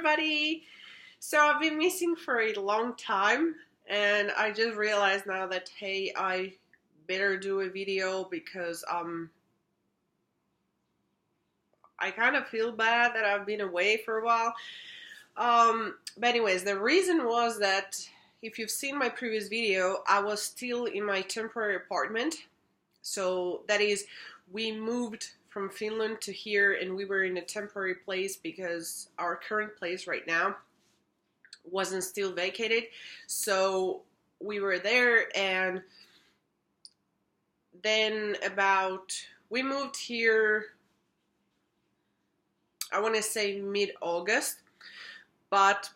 everybody! So I've been missing for a long time and I just realized now that hey, I better do a video because I kind of feel bad that I've been away for a while. But anyways, the reason was that if you've seen my previous video, I was still in my temporary apartment. So that is, we moved from Finland to here and we were in a temporary place because our current place right now wasn't still vacated. So we were there, and then we moved here, I want to say mid-August, but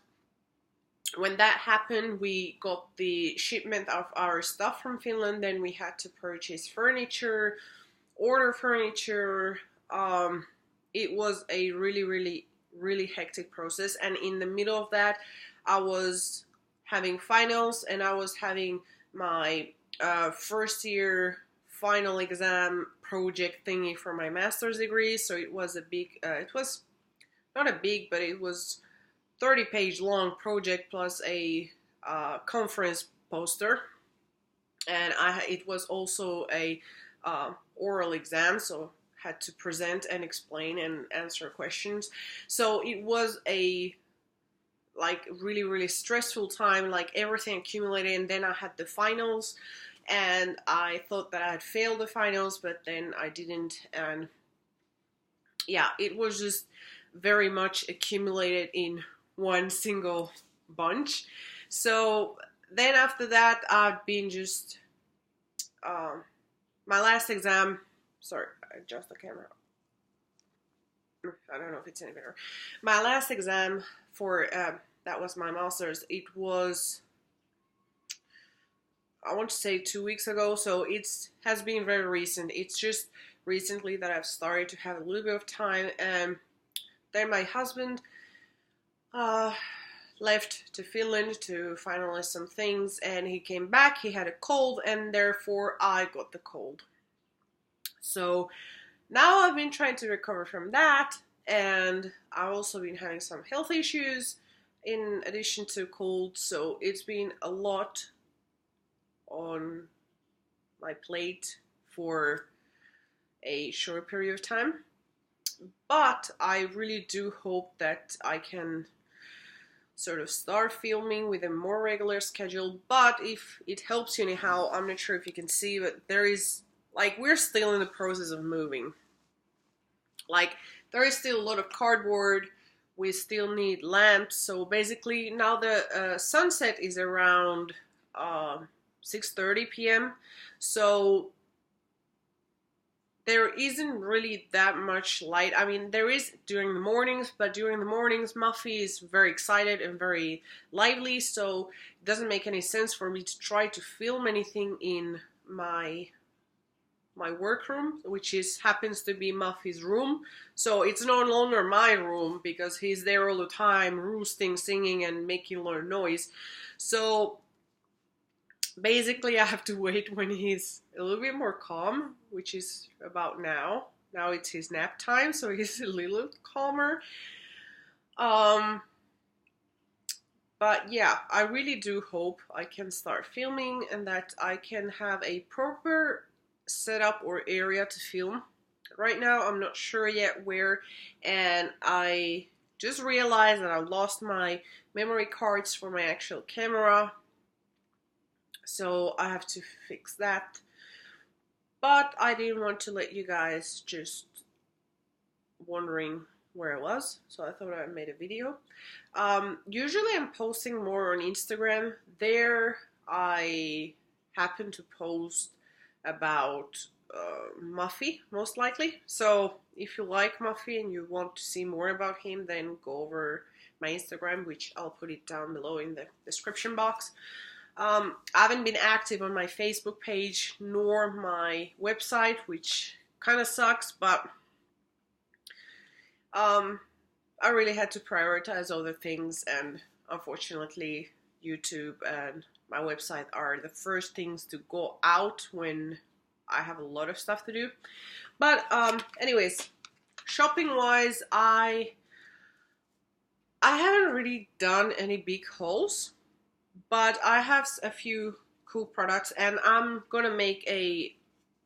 when that happened, we got the shipment of our stuff from Finland. Then we had to purchase furniture, order furniture. It was a really hectic process, and in the middle of that, I was having finals and I was having my first year final exam project thingy for my master's degree. So it was a big, it was not a big, but it was 30-page long project plus a conference poster, and it was also a oral exam, so had to present and explain and answer questions. So it was a really stressful time, like everything accumulated, and then I had the finals, and I thought that I had failed the finals, but then I didn't, and yeah, it was just very much accumulated in one single bunch. So then after that, I've been just my last exam, sorry, I adjust the camera, I don't know if it's any better. My last exam for that was my master's. It was, I want to say 2 weeks ago, so it has been very recent. It's just recently that I've started to have a little bit of time, and then my husband left to Finland to finalize some things, and he came back. He had a cold, and therefore I got the cold. So now I've been trying to recover from that, and I've also been having some health issues in addition to cold, so it's been a lot on my plate for a short period of time. But I really do hope that I can sort of start filming with a more regular schedule. But if it helps you anyhow, I'm not sure if you can see, but there is, like, we're still in the process of moving. Like, there is still a lot of cardboard, we still need lamps, so basically now the sunset is around 6:30 p.m. So there isn't really that much light. I mean, there is during the mornings, but during the mornings, Muffy is very excited and very lively, so it doesn't make any sense for me to try to film anything in my workroom, which happens to be Muffy's room. So it's no longer my room because he's there all the time, roosting, singing, and making a lot of noise. So basically, I have to wait when he's a little bit more calm, which is about now. Now it's his nap time, so he's a little calmer. But yeah, I really do hope I can start filming and that I can have a proper setup or area to film. Right now, I'm not sure yet where, and I just realized that I lost my memory cards for my actual camera. So I have to fix that. But I didn't want to let you guys just wondering where I was, so I thought I made a video. Usually I'm posting more on Instagram. There I happen to post about Muffy, most likely. So if you like Muffy and you want to see more about him, then go over my Instagram, which I'll put it down below in the description box. I haven't been active on my Facebook page nor my website, which kind of sucks, but I really had to prioritize other things, and unfortunately YouTube and my website are the first things to go out when I have a lot of stuff to do. But anyways, shopping wise, I haven't really done any big hauls, but I have a few cool products, and I'm gonna make a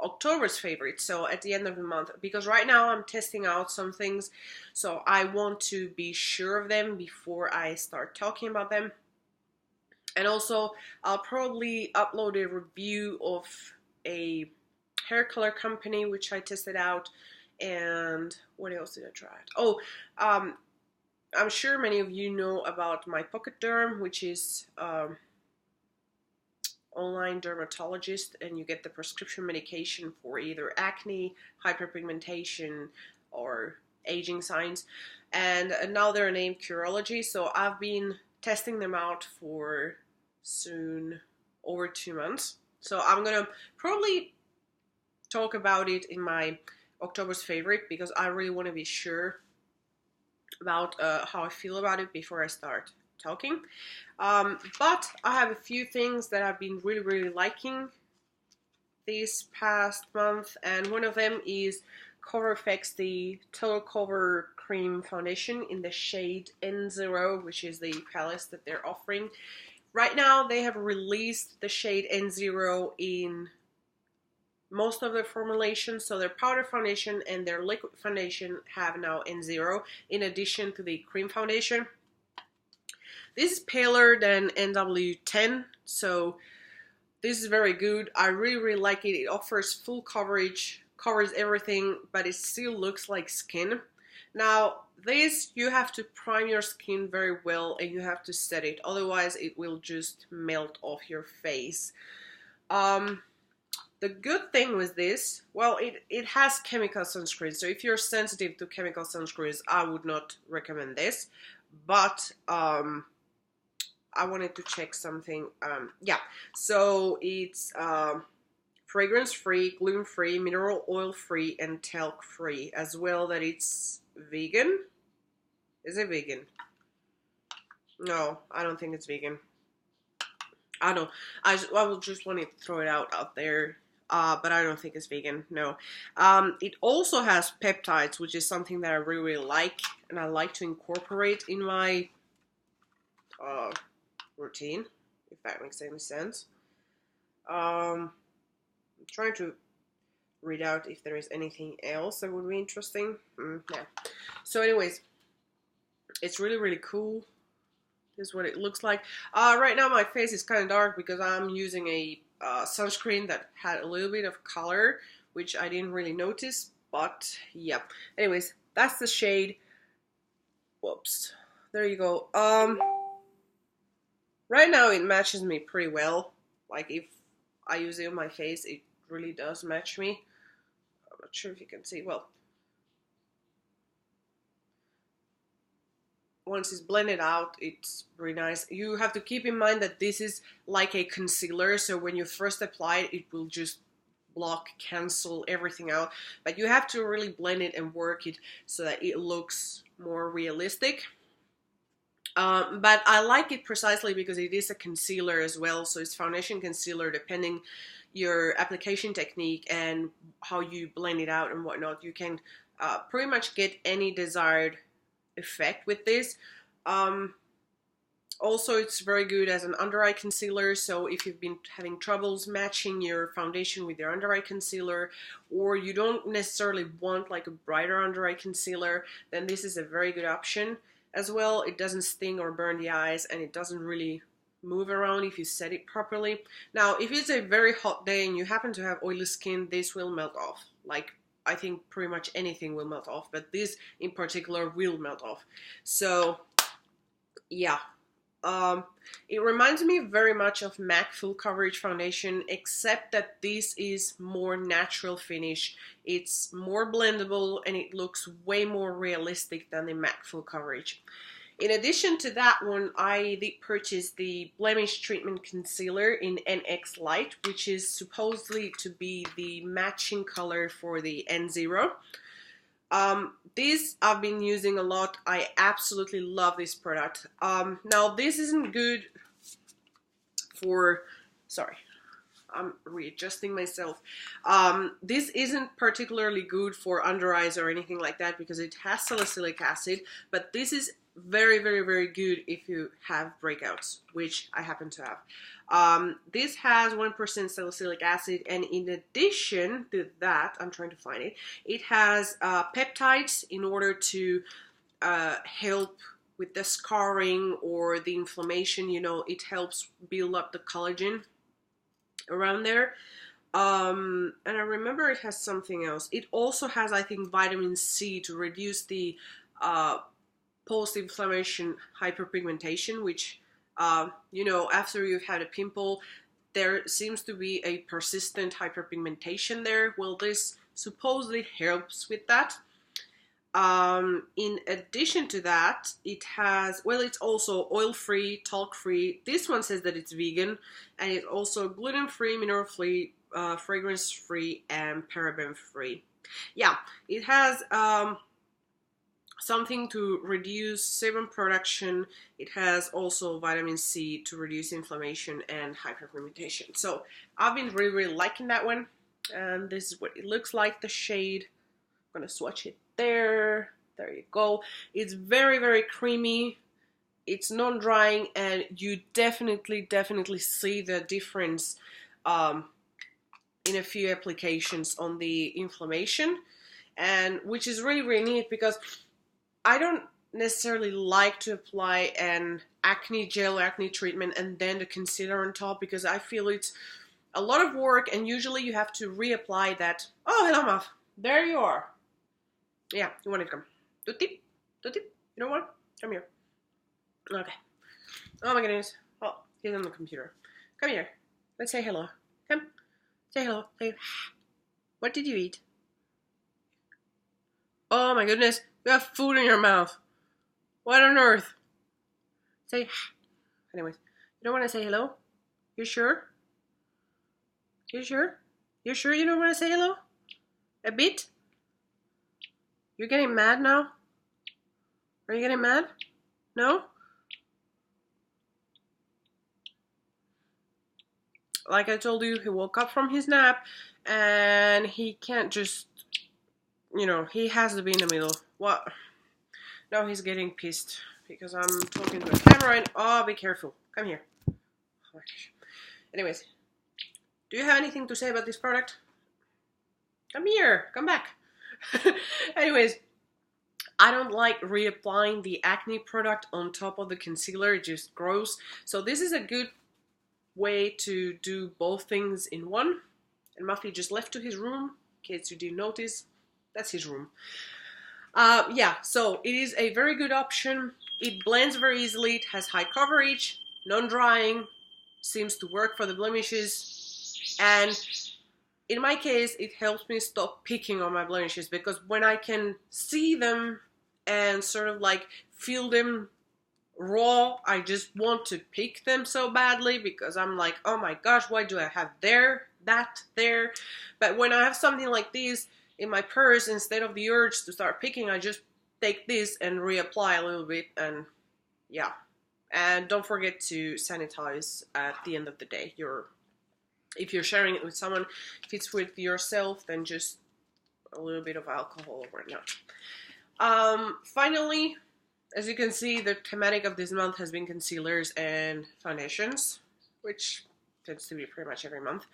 October's favorite, so at the end of the month, because right now I'm testing out some things, so I want to be sure of them before I start talking about them. And also, I'll probably upload a review of a hair color company which I tested out. And what else did I try? Oh, I'm sure many of you know about my Pocket Derm, which is online dermatologist, and you get the prescription medication for either acne, hyperpigmentation, or aging signs. And now they're named Curology, so I've been testing them out for soon over 2 months. So I'm gonna probably talk about it in my October's favorite, because I really want to be sure about how I feel about it before I start talking. But I have a few things that I've been really liking this past month, and one of them is Cover FX, the Total Cover Cream Foundation in the shade N0, which is the palette that they're offering. Right now they have released the shade N0 in most of their formulations, so their powder foundation and their liquid foundation have now N0 in addition to the cream foundation. This is paler than NW10, so this is very good. I really like it. It offers full coverage, covers everything, but it still looks like skin. Now, this, you have to prime your skin very well and you have to set it, otherwise it will just melt off your face. The good thing with this, well, it has chemical sunscreen, so if you're sensitive to chemical sunscreens, I would not recommend this. But I wanted to check something. Yeah, so it's fragrance-free, gluten-free, mineral oil-free, and talc-free, as well that it's vegan. Is it vegan? No, I don't think it's vegan. I don't. I will just want to throw it out there. But I don't think it's vegan, no. It also has peptides, which is something that I really like, and I like to incorporate in my routine, if that makes any sense. I'm trying to read out if there is anything else that would be interesting. Yeah. So anyways, it's really cool. This is what it looks like. Right now my face is kind of dark because I'm using a sunscreen that had a little bit of color, which I didn't really notice, but yeah. Anyways, that's the shade. Whoops. There you go. Right now it matches me pretty well. Like, if I use it on my face, it really does match me. I'm not sure if you can see. Well, once it's blended out, it's really nice. You have to keep in mind that this is like a concealer, so when you first apply it, it will just block, cancel everything out. But you have to really blend it and work it so that it looks more realistic. But I like it precisely because it is a concealer as well, so it's foundation concealer. Depending your application technique and how you blend it out and whatnot, you can pretty much get any desired effect with this. Also, it's very good as an under eye concealer, so if you've been having troubles matching your foundation with your under eye concealer, or you don't necessarily want like a brighter under eye concealer, then this is a very good option. As well, it doesn't sting or burn the eyes, and it doesn't really move around if you set it properly. Now, if it's a very hot day and you happen to have oily skin, this will melt off. Like, I think pretty much anything will melt off, but this in particular will melt off. So, yeah. It reminds me very much of MAC Full Coverage Foundation, except that this is more natural finish. It's more blendable and it looks way more realistic than the MAC Full Coverage. In addition to that one, I did purchase the Blemish Treatment Concealer in NX Light, which is supposedly to be the matching color for the N0. This I've been using a lot. I absolutely love this product. Now this isn't good for, sorry, I'm readjusting myself. This isn't particularly good for under eyes or anything like that because it has salicylic acid, but this is very, very, very good if you have breakouts, which I happen to have. This has 1% salicylic acid, and in addition to that, I'm trying to find it, it has peptides in order to help with the scarring or the inflammation. You know, it helps build up the collagen around there. And I remember it has something else. It also has, I think, vitamin C to reduce the post-inflammation hyperpigmentation, which, you know, after you've had a pimple, there seems to be a persistent hyperpigmentation there. Well, this supposedly helps with that. In addition to that, it has, well, it's also oil-free, talc-free. This one says that it's vegan, and it's also gluten-free, mineral-free, fragrance-free, and paraben-free. Yeah, it has something to reduce sebum production. It has also vitamin C to reduce inflammation and hyperpigmentation. So I've been really, really liking that one. And this is what it looks like, the shade. I'm gonna swatch it there. There you go. It's very, very creamy. It's non-drying, and you definitely see the difference in a few applications on the inflammation, and which is really, really neat, because I don't necessarily like to apply an acne gel, acne treatment, and then the concealer on top, because I feel it's a lot of work, and usually you have to reapply that. Oh, hello, Muff. There you are. Yeah, you want to come. Tutti? Tutti? You know what? Come here. Okay. Oh my goodness. Oh, he's on the computer. Come here. Let's say hello. Come. Say hello. Say, what did you eat? Oh my goodness. You have food in your mouth. What on earth? Say, anyways. You don't want to say hello? You sure? You sure? You sure you don't want to say hello? A bit? You're getting mad now? Are you getting mad? No? Like I told you, he woke up from his nap, and he can't just, you know, he has to be in the middle. What? Now he's getting pissed because I'm talking to a camera, and oh, be careful. Come here. Oh my gosh. Anyways, do you have anything to say about this product? Come here. Come back. Anyways, I don't like reapplying the acne product on top of the concealer. It's just gross. So this is a good way to do both things in one. And Muffy just left to his room. In case you didn't notice, that's his room. Yeah, so it is a very good option. It blends very easily. It has high coverage, non-drying, seems to work for the blemishes, and in my case, it helps me stop picking on my blemishes, because when I can see them and sort of like feel them raw, I just want to pick them so badly, because I'm like, oh my gosh, why do I have that there? But when I have something like this in my purse, instead of the urge to start picking, I just take this and reapply a little bit, and yeah. And don't forget to sanitize at the end of the day. If you're sharing it with someone, if it's with yourself, then just a little bit of alcohol or whatnot. Finally, as you can see, the thematic of this month has been concealers and foundations, which tends to be pretty much every month,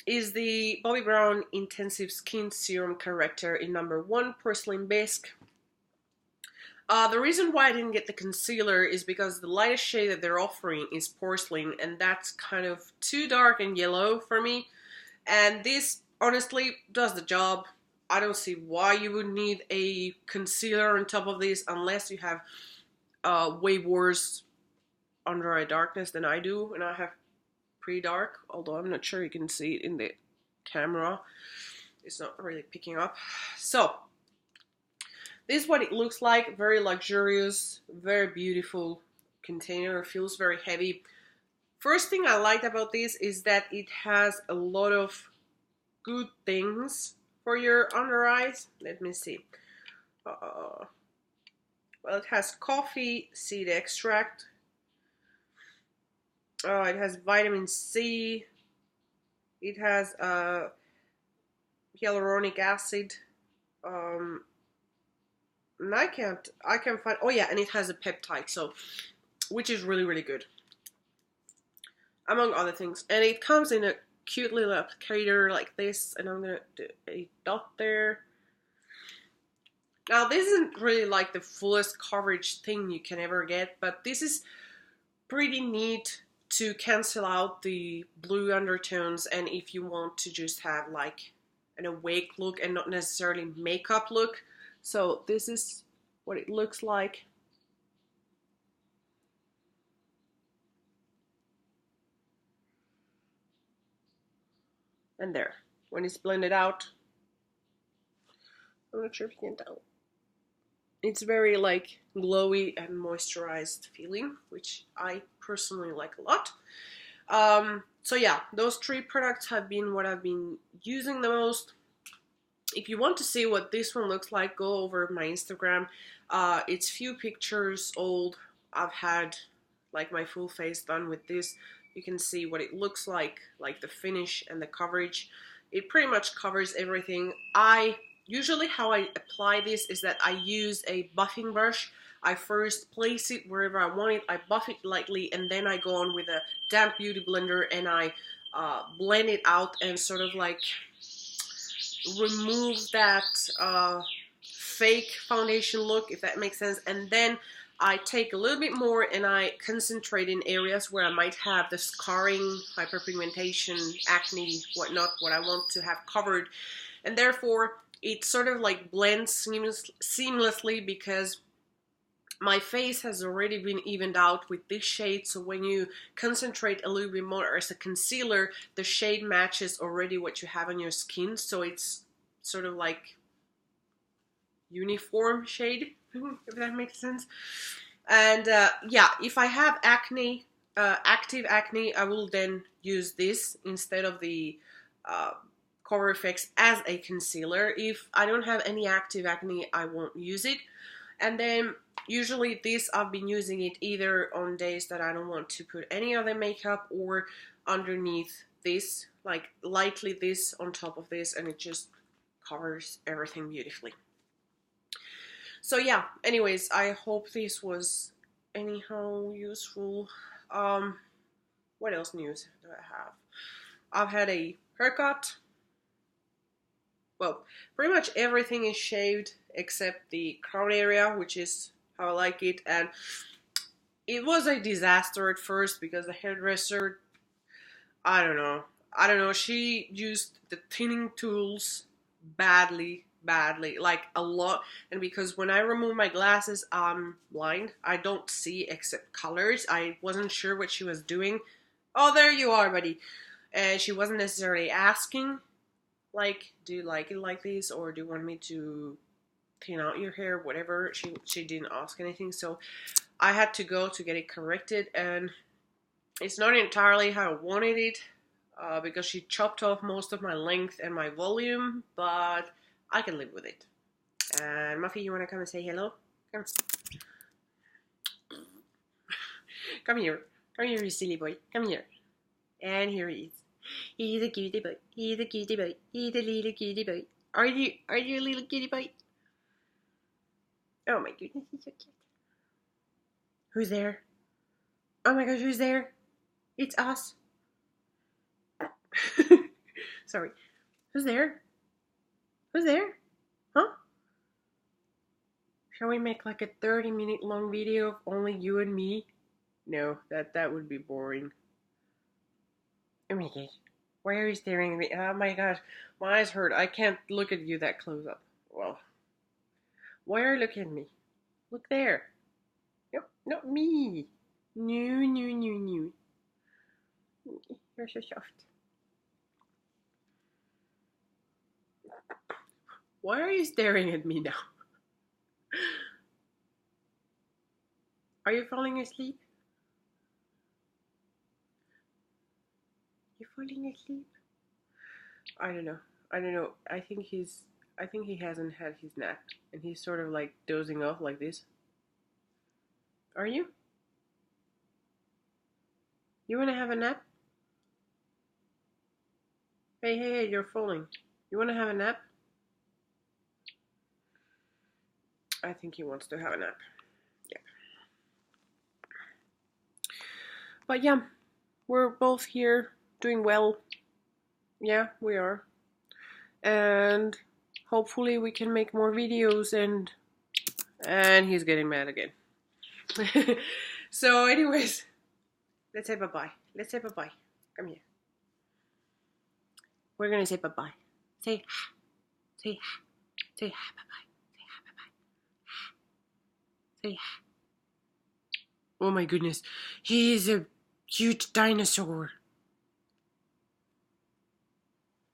is the Bobbi Brown Intensive Skin Serum Corrector in number 1, Porcelain Bisque. The reason why I didn't get the concealer is because the lightest shade that they're offering is porcelain, and that's kind of too dark and yellow for me. And this, honestly, does the job. I don't see why you would need a concealer on top of this unless you have way worse under eye darkness than I do, and I have pretty dark, although I'm not sure you can see it in the camera. It's not really picking up. So this is what it looks like. Very luxurious, very beautiful container. Feels very heavy. First thing I liked about this is that it has a lot of good things for your under eyes. Let me see. Well, it has coffee seed extract. It has vitamin C. It has hyaluronic acid. And I can find, oh yeah, and it has a peptide, so, which is really, really good. Among other things. And it comes in a cute little applicator like this, and I'm gonna do a dot there. Now, this isn't really like the fullest coverage thing you can ever get, but this is pretty neat to cancel out the blue undertones, and if you want to just have like an awake look and not necessarily makeup look. So this is what it looks like. And there, when it's blended out, I'm not sure if you can tell. It's very like glowy and moisturized feeling, which I personally like a lot. So yeah, those 3 products have been what I've been using the most. If you want to see what this one looks like, go over my Instagram. It's few pictures old. I've had like my full face done with this. You can see what it looks like the finish and the coverage. It pretty much covers everything. Usually how I apply this is that I use a buffing brush. I first place it wherever I want it, I buff it lightly, and then I go on with a damp beauty blender and I blend it out and sort of like remove that fake foundation look, if that makes sense. And then I take a little bit more and I concentrate in areas where I might have the scarring, hyperpigmentation, acne, whatnot, what I want to have covered. And therefore, it sort of like blends seamlessly because my face has already been evened out with this shade. So when you concentrate a little bit more as a concealer, the shade matches already what you have on your skin. So it's sort of like uniform shade, if that makes sense. And yeah, if I have acne, active acne, I will then use this instead of the Cover FX as a concealer. If I don't have any active acne, I won't use it. And then usually this, I've been using it either on days that I don't want to put any other makeup or underneath this, like lightly this on top of this, and it just covers everything beautifully. So yeah, anyways, I hope this was anyhow useful. What else news do I have? I've had a haircut. Well, pretty much everything is shaved except the crown area, which is how I like it. And it was a disaster at first because the hairdresser, I don't know, she used the thinning tools badly, like a lot. And because when I remove my glasses, I'm blind. I don't see except colors. I wasn't sure what she was doing. Oh, there you are, buddy. And she wasn't necessarily asking, like, do you like it like this, or do you want me to thin out your hair, whatever. She didn't ask anything, so I had to go to get it corrected, and it's not entirely how I wanted it, because she chopped off most of my length and my volume, but I can live with it. And Muffy, you want to come and say hello? Come. Come here, you silly boy, come here. And here he is. He's a cutie boy. He's a cutie boy. He's a little cutie boy. Are you a little cutie boy? Oh my goodness, he's so cute. Who's there? Oh my gosh, who's there? It's us. Sorry. Who's there? Who's there? Huh? Shall we make like a 30-minute long video of only you and me? No, that would be boring. Oh my gosh. Why are you staring at me? Oh my gosh. My eyes hurt. I can't look at you that close up. Well. Why are you looking at me? Look there. Nope, not me. No. You're so soft. Why are you staring at me now? Are you falling asleep? You falling asleep? I don't know. I think he hasn't had his nap, and he's sort of like dozing off like this. Are you? You want to have a nap? Hey, you're falling. You want to have a nap? I think he wants to have a nap. Yeah. But yeah, we're both here doing well. Yeah, we are. And hopefully we can make more videos and he's getting mad again. So anyways, let's say bye-bye. Let's say bye-bye. Come here. We're gonna say bye-bye. Say say say bye-bye. Say bye-bye. Say oh my goodness. He is a huge dinosaur.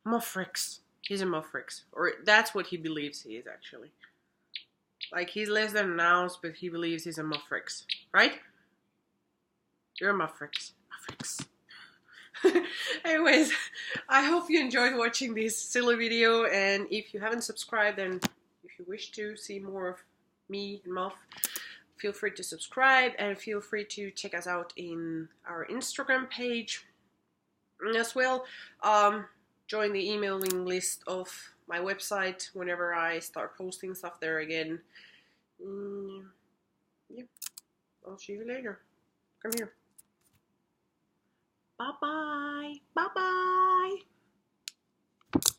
Muffrix. He's a Muffrix. Or that's what he believes he is, actually. Like, he's less than an ounce, but he believes he's a Muffrix. Right? You're a Muffrix. Muffrix. Anyways, I hope you enjoyed watching this silly video, and if you haven't subscribed, and if you wish to see more of me and Muff, feel free to subscribe, and feel free to check us out in our Instagram page as well. Join the emailing list of my website whenever I start posting stuff there again. Yeah, I'll see you later. Come here. Bye-bye. Bye-bye.